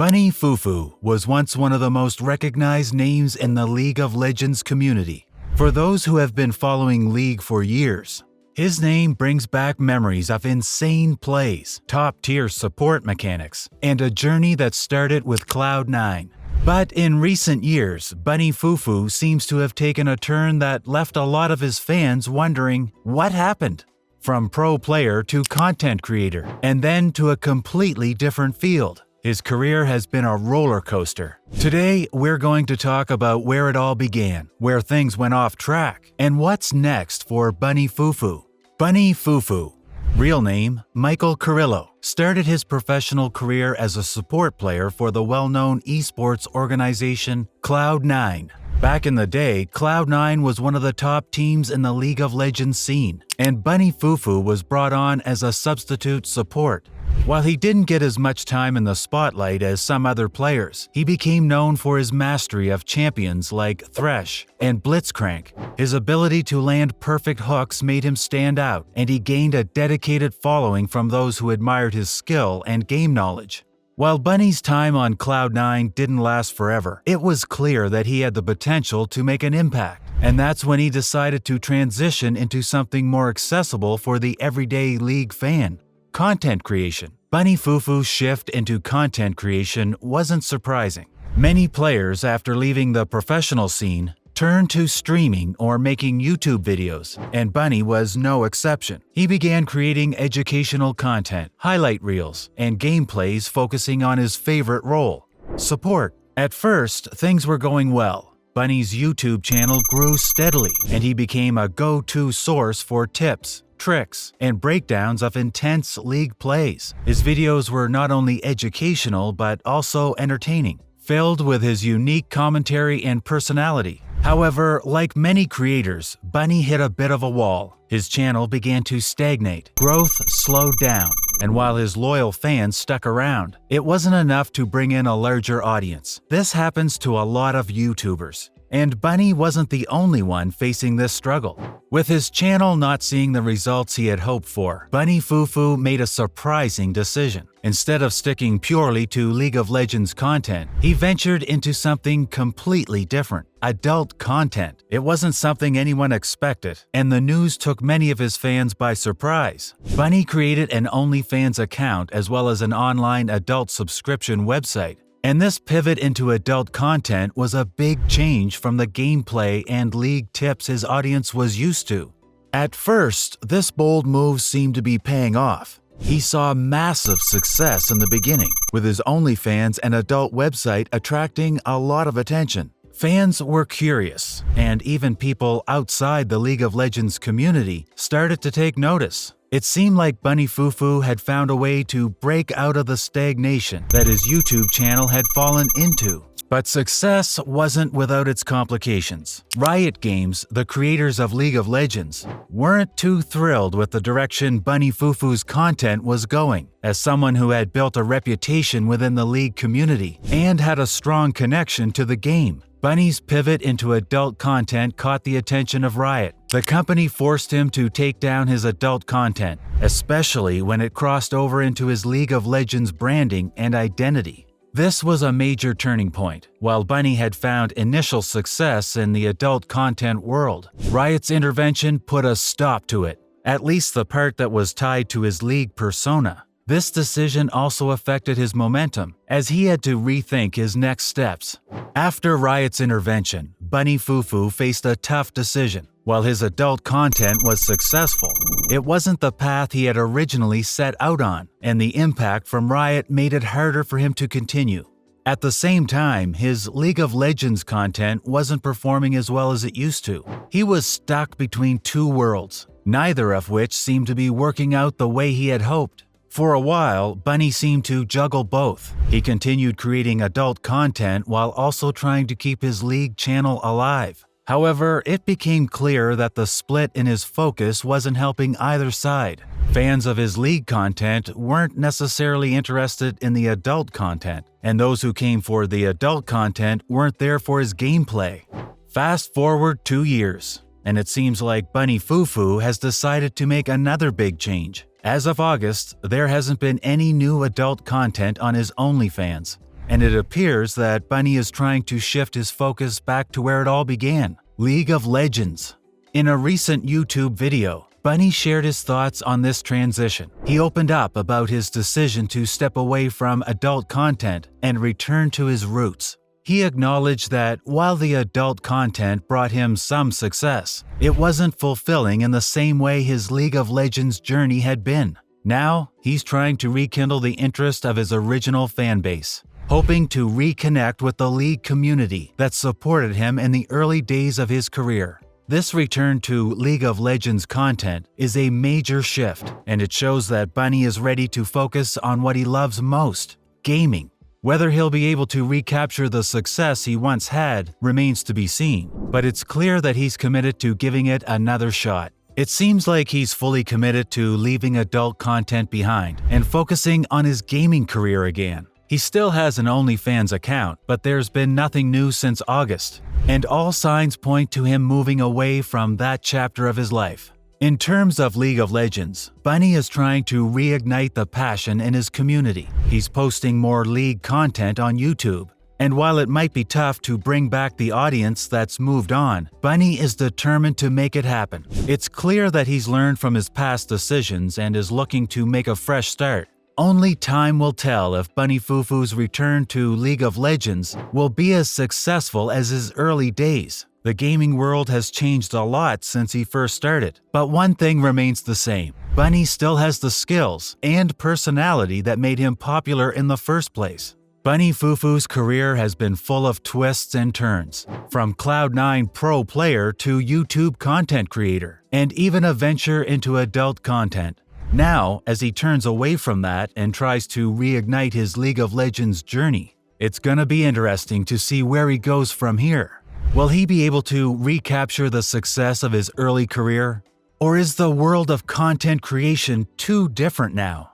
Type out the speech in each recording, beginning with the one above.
BunnyFuFuu was once one of the most recognized names in the League of Legends community. For those who have been following League for years, his name brings back memories of insane plays, top-tier support mechanics, and a journey that started with Cloud9. But in recent years, BunnyFuFuu seems to have taken a turn that left a lot of his fans wondering what happened. From pro player to content creator, and then to a completely different field. His career has been a roller coaster. Today, we're going to talk about where it all began, where things went off track, and what's next for BunnyFuFuu. BunnyFuFuu, real name Michael Carrillo, started his professional career as a support player for the well-known esports organization Cloud9. Back in the day, Cloud9 was one of the top teams in the League of Legends scene, and BunnyFuFuu was brought on as a substitute support. While he didn't get as much time in the spotlight as some other players, he became known for his mastery of champions like Thresh and Blitzcrank. His ability to land perfect hooks made him stand out, and he gained a dedicated following from those who admired his skill and game knowledge. While Bunny's time on Cloud9 didn't last forever, it was clear that he had the potential to make an impact. And that's when he decided to transition into something more accessible for the everyday League fan. Content creation. BunnyFuFuu's shift into content creation wasn't surprising. Many players, after leaving the professional scene, turned to streaming or making YouTube videos, and Bunny was no exception. He began creating educational content, highlight reels, and gameplays focusing on his favorite role, support. At first, things were going well. Bunny's YouTube channel grew steadily, and he became a go-to source for tips, tricks, and breakdowns of intense League plays. His videos were not only educational but also entertaining, filled with his unique commentary and personality. However, like many creators, Bunny hit a bit of a wall. His channel began to stagnate, growth slowed down, and while his loyal fans stuck around, it wasn't enough to bring in a larger audience. This happens to a lot of YouTubers. And Bunny wasn't the only one facing this struggle. With his channel not seeing the results he had hoped for, BunnyFuFuu made a surprising decision. Instead of sticking purely to League of Legends content, he ventured into something completely different. Adult content. It wasn't something anyone expected, and the news took many of his fans by surprise. Bunny created an OnlyFans account as well as an online adult subscription website. And this pivot into adult content was a big change from the gameplay and League tips his audience was used to. At first, this bold move seemed to be paying off. He saw massive success in the beginning, with his OnlyFans and adult website attracting a lot of attention. Fans were curious, and even people outside the League of Legends community started to take notice. It seemed like BunnyFuFuu had found a way to break out of the stagnation that his YouTube channel had fallen into. But success wasn't without its complications. Riot Games, the creators of League of Legends, weren't too thrilled with the direction BunnyFuFuu's content was going. As someone who had built a reputation within the League community and had a strong connection to the game, Bunny's pivot into adult content caught the attention of Riot. The company forced him to take down his adult content, especially when it crossed over into his League of Legends branding and identity. This was a major turning point. While Bunny had found initial success in the adult content world, Riot's intervention put a stop to it, at least the part that was tied to his League persona. This decision also affected his momentum, as he had to rethink his next steps. After Riot's intervention, BunnyFuFuu faced a tough decision. While his adult content was successful, it wasn't the path he had originally set out on, and the impact from Riot made it harder for him to continue. At the same time, his League of Legends content wasn't performing as well as it used to. He was stuck between two worlds, neither of which seemed to be working out the way he had hoped. For a while, Bunny seemed to juggle both. He continued creating adult content while also trying to keep his League channel alive. However, it became clear that the split in his focus wasn't helping either side. Fans of his League content weren't necessarily interested in the adult content, and those who came for the adult content weren't there for his gameplay. Fast forward 2 years, and it seems like BunnyFuFuu has decided to make another big change. As of August, there hasn't been any new adult content on his OnlyFans. and it appears that Bunny is trying to shift his focus back to where it all began, League of Legends. In a recent YouTube video, Bunny shared his thoughts on this transition. He opened up about his decision to step away from adult content and return to his roots. He acknowledged that while the adult content brought him some success, it wasn't fulfilling in the same way his League of Legends journey had been. Now, he's trying to rekindle the interest of his original fanbase, hoping to reconnect with the League community that supported him in the early days of his career. This return to League of Legends content is a major shift, and it shows that Bunny is ready to focus on what he loves most, gaming. Whether he'll be able to recapture the success he once had remains to be seen, but it's clear that he's committed to giving it another shot. It seems like he's fully committed to leaving adult content behind and focusing on his gaming career again. He still has an OnlyFans account, but there's been nothing new since August, and all signs point to him moving away from that chapter of his life. In terms of League of Legends, Bunny is trying to reignite the passion in his community. He's posting more League content on YouTube, and while it might be tough to bring back the audience that's moved on, Bunny is determined to make it happen. It's clear that he's learned from his past decisions and is looking to make a fresh start. Only time will tell if BunnyFuFuu's return to League of Legends will be as successful as his early days. The gaming world has changed a lot since he first started, but one thing remains the same. Bunny still has the skills and personality that made him popular in the first place. BunnyFuFuu's career has been full of twists and turns, from Cloud9 pro player to YouTube content creator, and even a venture into adult content. Now, as he turns away from that and tries to reignite his League of Legends journey, it's gonna be interesting to see where he goes from here. Will he be able to recapture the success of his early career? Or is the world of content creation too different now?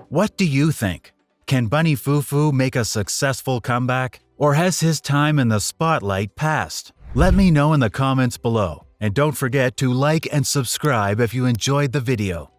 What do you think? Can BunnyFuFuu make a successful comeback? Or has his time in the spotlight passed? Let me know in the comments below. And don't forget to like and subscribe if you enjoyed the video.